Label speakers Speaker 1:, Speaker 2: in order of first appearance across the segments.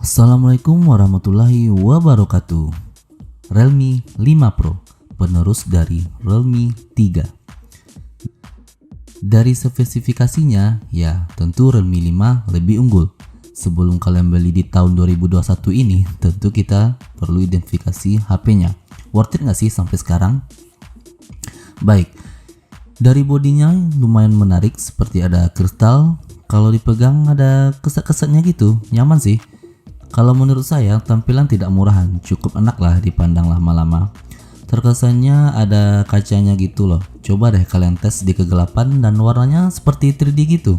Speaker 1: Assalamualaikum warahmatullahi wabarakatuh. Realme 5 Pro, penerus dari Realme 3. Dari spesifikasinya, ya tentu Realme 5 lebih unggul. Sebelum kalian beli di tahun 2021 ini, tentu kita perlu identifikasi HP-nya. Worth it nggak sih sampai sekarang? Baik, dari bodinya lumayan menarik, seperti ada kristal. Kalau dipegang ada keset-kesetnya gitu, nyaman sih. Kalau menurut saya tampilan tidak murahan, cukup enak lah dipandang lama-lama. Terkesannya ada kacanya gitu loh. Coba deh kalian tes di kegelapan dan warnanya seperti 3D gitu.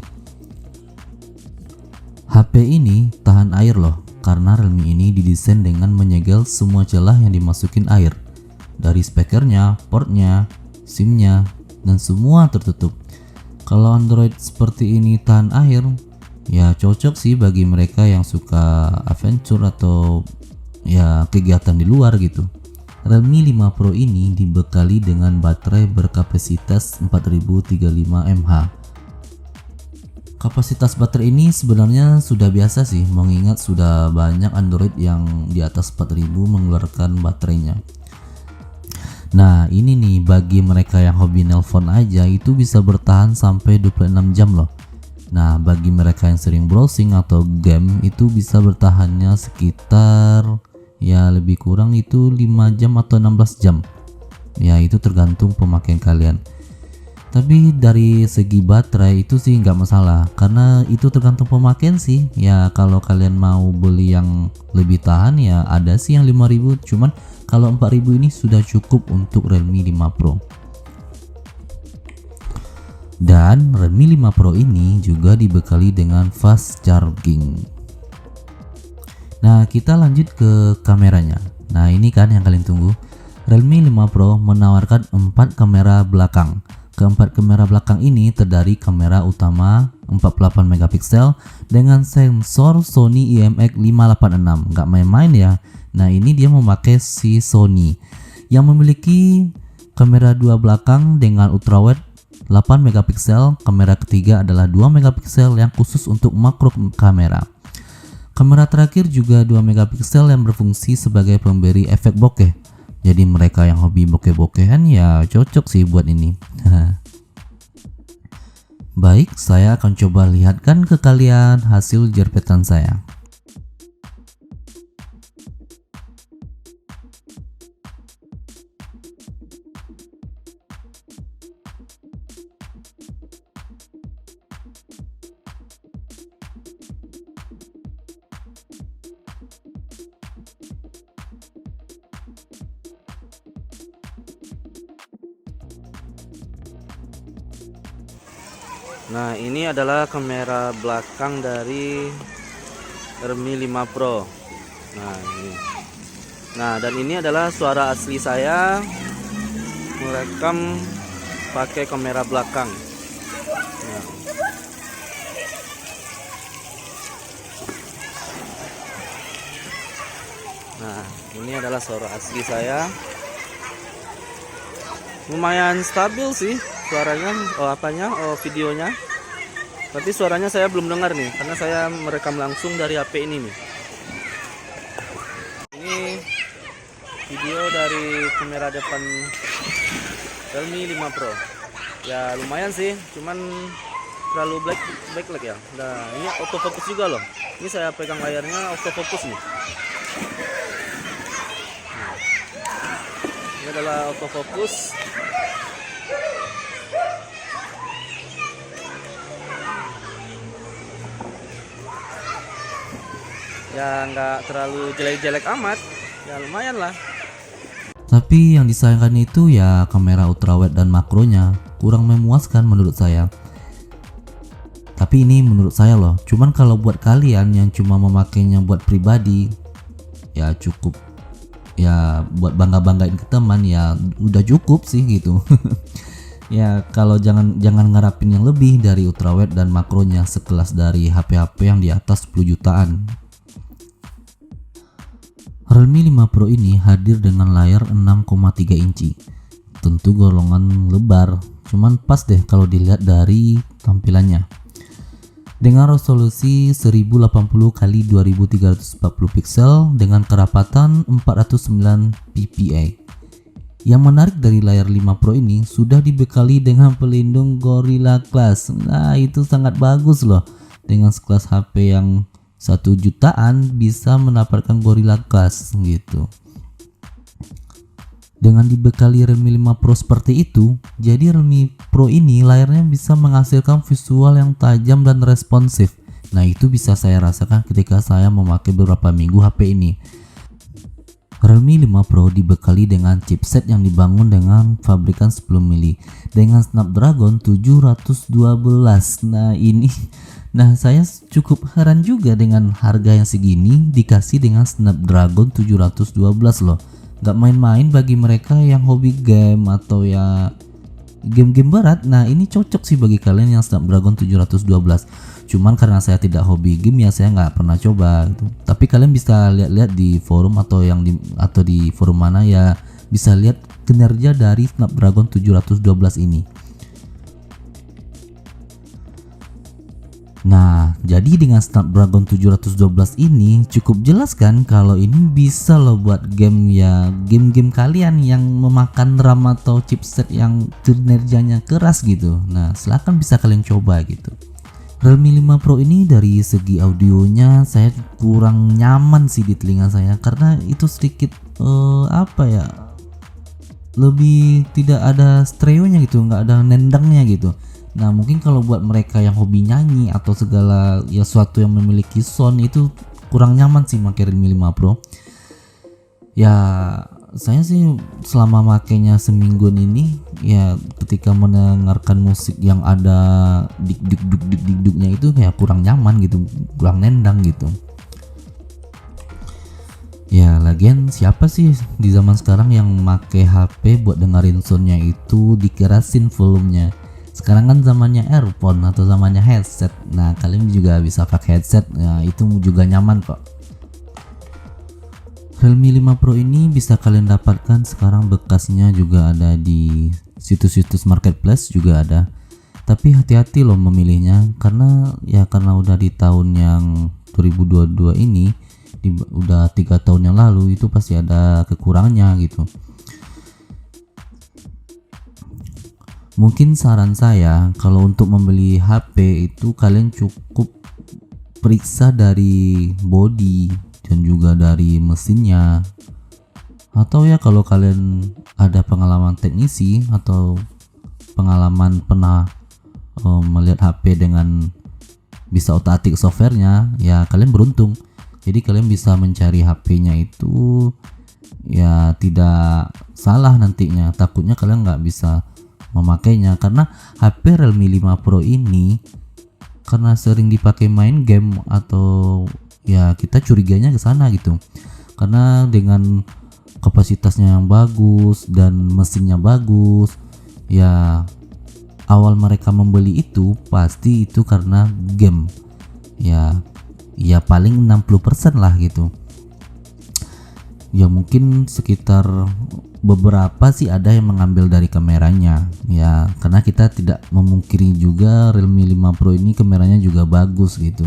Speaker 1: HP ini tahan air loh, karena Realme ini didesain dengan menyegel semua celah yang dimasukin air. Dari speakernya, portnya, SIM-nya, dan semua tertutup. Kalau Android seperti ini tahan air, ya cocok sih bagi mereka yang suka adventure atau ya kegiatan di luar gitu. Realme 5 Pro ini dibekali dengan baterai berkapasitas 4035 mAh. Kapasitas baterai ini sebenarnya sudah biasa sih, mengingat sudah banyak Android yang di atas 4000 mengeluarkan baterainya. Nah ini nih, bagi mereka yang hobi nelpon aja itu bisa bertahan sampai 26 jam loh. Nah bagi mereka yang sering browsing atau game itu bisa bertahannya sekitar ya lebih kurang itu 5 jam atau 16 jam. Ya itu tergantung pemakaian kalian. Tapi dari segi baterai itu sih nggak masalah, karena itu tergantung pemakaian sih. Ya kalau kalian mau beli yang lebih tahan ya ada sih yang 5000, cuman kalau 4000 ini sudah cukup untuk Realme 5 Pro. Dan Realme 5 Pro ini juga dibekali dengan fast charging. Nah kita lanjut ke kameranya. Nah ini kan yang kalian tunggu. Realme 5 Pro menawarkan 4 kamera belakang. Keempat kamera belakang ini terdiri kamera utama 48 megapiksel dengan sensor Sony IMX586. Nggak main-main ya. Nah ini dia memakai si Sony yang memiliki kamera dua belakang dengan ultrawide 8 megapiksel. Kamera ketiga adalah 2 megapiksel yang khusus untuk makro kamera. Kamera terakhir juga 2 megapiksel yang berfungsi sebagai pemberi efek bokeh. Jadi mereka yang hobi bokeh-bokehan ya cocok sih buat ini. Baik, saya akan coba lihatkan ke kalian hasil jepretan saya.
Speaker 2: Nah ini adalah kamera belakang dari Realme 5 Pro. Nah ini. Nah dan ini adalah suara asli saya merekam pakai kamera belakang. Nah ini adalah suara asli saya. Lumayan stabil sih suaranya, videonya. Tapi suaranya saya belum dengar nih, karena saya merekam langsung dari HP ini nih. Ini video dari kamera depan Realme 5 Pro. Ya lumayan sih, cuman terlalu backlight ya. Nah ini autofocus juga loh. Ini saya pegang layarnya autofocus nih. Nah, ini adalah autofocus. Ya nggak terlalu jelek-jelek amat, ya lumayan lah.
Speaker 1: Tapi yang disayangkan itu ya kamera ultrawide dan makronya kurang memuaskan menurut saya. Tapi ini menurut saya loh. Cuman kalau buat kalian yang cuma memakainya buat pribadi ya cukup. Ya buat bangga-banggain ke teman ya udah cukup sih gitu. Ya kalau jangan ngarapin yang lebih dari ultrawide dan makronya sekelas dari HP-HP yang di atas 10 jutaan. Realme 5 Pro ini hadir dengan layar 6,3 inci. Tentu golongan lebar, cuman pas deh kalau dilihat dari tampilannya. dengan resolusi 1080 x 2340 pixel dengan kerapatan 409 ppi. Yang menarik dari layar 5 Pro ini sudah dibekali dengan pelindung Gorilla Glass. Nah, itu sangat bagus loh. Dengan sekelas HP yang 1 jutaan bisa mendapatkan Gorilla Glass gitu. Dengan dibekali Realme 5 Pro seperti itu, jadi Realme Pro ini layarnya bisa menghasilkan visual yang tajam dan responsif. Nah, itu bisa saya rasakan ketika saya memakai beberapa minggu HP ini. Realme 5 Pro dibekali dengan chipset yang dibangun dengan pabrikan 10 mili dengan Snapdragon 712. Nah, saya cukup heran juga dengan harga yang segini dikasih dengan Snapdragon 712 loh. Gak main-main bagi mereka yang hobi game atau ya game-game berat. Nah, ini cocok sih bagi kalian yang Snapdragon 712. Cuman karena saya tidak hobi game ya saya nggak pernah coba gitu. Tapi kalian bisa lihat-lihat di forum atau di forum mana ya, bisa lihat kinerja dari Snapdragon 712 ini. Nah, jadi dengan Snapdragon 712 ini cukup jelas kan kalau ini bisa loh buat game ya, game-game kalian yang memakan RAM atau chipset yang kinerjanya keras gitu. Nah, silahkan bisa kalian coba gitu. Realme 5 Pro ini dari segi audionya saya kurang nyaman sih di telinga saya karena itu sedikit lebih tidak ada stereonya gitu, nggak ada nendangnya gitu. Nah, mungkin kalau buat mereka yang hobi nyanyi atau segala ya sesuatu yang memiliki sound itu kurang nyaman sih pakai Realme 5 Pro. Ya, saya sih selama makainya semingguan ini ya ketika mendengarkan musik yang ada dik-dik-dik-dik-diknya itu kayak kurang nyaman gitu, kurang nendang gitu. Ya, lagian siapa sih di zaman sekarang yang make HP buat dengerin soundnya itu dikerasin volumenya. Sekarang kan zamannya earphone atau zamannya headset. Nah, kalian juga bisa pakai headset. Nah, itu juga nyaman kok. Realme 5 Pro ini bisa kalian dapatkan sekarang bekasnya juga ada di situs-situs marketplace juga ada. Tapi hati-hati loh memilihnya karena udah di tahun yang 2022 ini, udah 3 tahun yang lalu itu pasti ada kekurangannya gitu. Mungkin saran saya kalau untuk membeli HP itu kalian cukup periksa dari body dan juga dari mesinnya, atau ya kalau kalian ada pengalaman teknisi atau pengalaman pernah melihat HP dengan bisa otak-atik softwarenya, ya kalian beruntung. Jadi kalian bisa mencari HP-nya itu ya tidak salah nantinya. Takutnya kalian nggak bisa memakainya karena HP Realme 5 Pro ini karena sering dipakai main game atau ya kita curiganya ke sana gitu. Karena dengan kapasitasnya yang bagus dan mesinnya bagus, ya awal mereka membeli itu pasti itu karena game. Ya paling 60% lah gitu. Ya mungkin sekitar beberapa sih ada yang mengambil dari kameranya ya, karena kita tidak memungkiri juga Realme 5 Pro ini kameranya juga bagus gitu.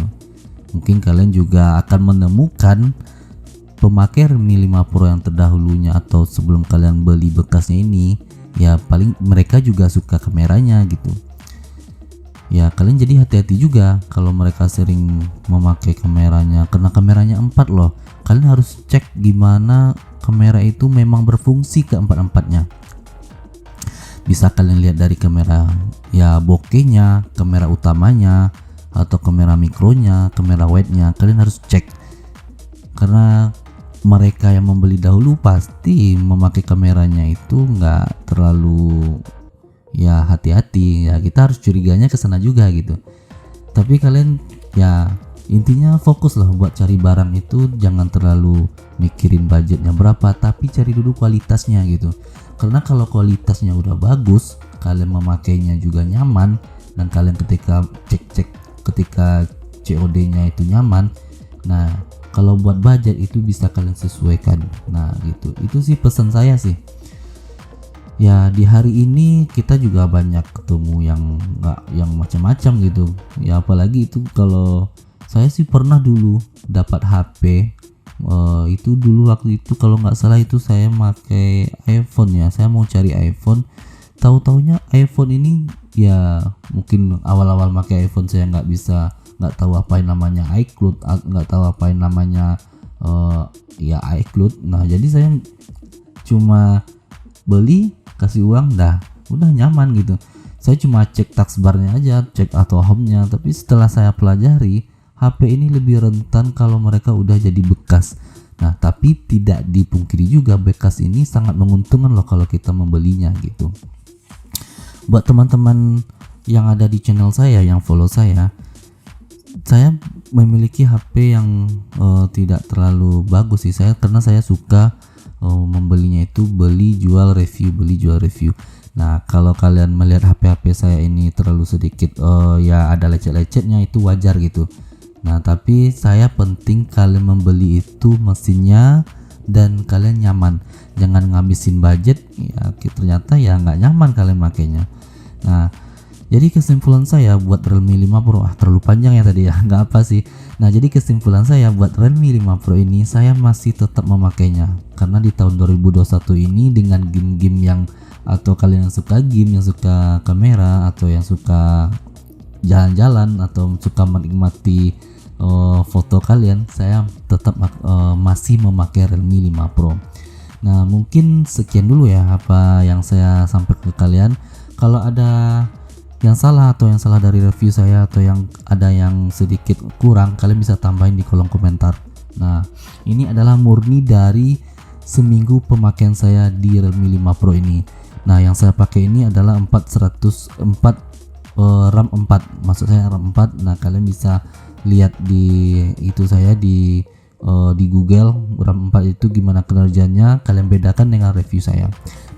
Speaker 1: Mungkin kalian juga akan menemukan pemakai Realme 5 Pro yang terdahulunya atau sebelum kalian beli bekasnya ini ya paling mereka juga suka kameranya gitu. Ya kalian jadi hati-hati juga kalau mereka sering memakai kameranya karena kameranya 4 loh. Kalian harus cek gimana kamera itu memang berfungsi keempat-empatnya. Bisa kalian lihat dari kamera ya bokehnya, kamera utamanya, atau kamera mikronya, kamera widenya. Kalian harus cek karena mereka yang membeli dahulu pasti memakai kameranya itu nggak terlalu ya hati-hati. Ya kita harus curiganya ke sana juga gitu. Tapi kalian ya intinya fokus lah buat cari barang itu, jangan terlalu mikirin budgetnya berapa, tapi cari dulu kualitasnya gitu. Karena kalau kualitasnya udah bagus, kalian memakainya juga nyaman, dan kalian ketika ketika COD-nya itu nyaman, nah kalau buat budget itu bisa kalian sesuaikan. Nah gitu, itu sih pesan saya sih. Ya di hari ini kita juga banyak ketemu yang macam-macam gitu ya, apalagi itu kalau saya sih pernah dulu dapat HP. Itu dulu waktu itu kalau nggak salah itu saya pakai iPhone ya, saya mau cari iPhone, tahu-taunya iPhone ini ya mungkin awal-awal pakai iPhone saya nggak tahu apa yang namanya iCloud, nggak tahu apa yang namanya ya iCloud. Nah jadi saya cuma beli, kasih uang, udah nyaman gitu. Saya cuma cek taskbarnya aja, cek atau home-nya, tapi setelah saya pelajari HP ini lebih rentan kalau mereka udah jadi bekas. Nah tapi tidak dipungkiri juga bekas ini sangat menguntungkan loh kalau kita membelinya gitu. Buat teman-teman yang ada di channel saya, yang follow saya memiliki HP yang tidak terlalu bagus sih saya, karena saya suka membelinya itu beli jual review. Nah kalau kalian melihat HP saya ini terlalu sedikit ya ada lecet-lecetnya, itu wajar gitu. Nah tapi saya penting kalian membeli itu mesinnya dan kalian nyaman, jangan ngabisin budget ya ternyata ya nggak nyaman kalian makainya. Nah jadi kesimpulan saya buat Realme 5 Pro, terlalu panjang ya tadi ya, nggak apa sih. Nah jadi kesimpulan saya buat Realme 5 Pro ini, saya masih tetap memakainya karena di tahun 2021 ini dengan game-game yang, atau kalian yang suka game, yang suka kamera, atau yang suka jalan-jalan, atau suka menikmati foto kalian, saya tetap masih memakai Realme 5 Pro. Nah mungkin sekian dulu ya apa yang saya sampaikan ke kalian. Kalau ada yang salah atau yang salah dari review saya, atau yang ada yang sedikit kurang, kalian bisa tambahin di kolom komentar. Nah ini adalah murni dari seminggu pemakaian saya di Realme 5 Pro ini. Nah yang saya pakai ini adalah RAM 4, maksud saya RAM 4. Nah kalian bisa lihat di itu saya di Google RAM 4 itu gimana kinerjanya, kalian bedakan dengan review saya.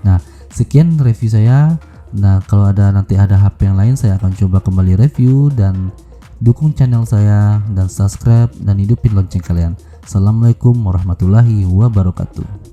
Speaker 1: Nah sekian review saya. Nah kalau nanti ada HP yang lain, saya akan coba kembali review, dan dukung channel saya dan subscribe dan hidupin lonceng kalian. Assalamualaikum warahmatullahi wabarakatuh.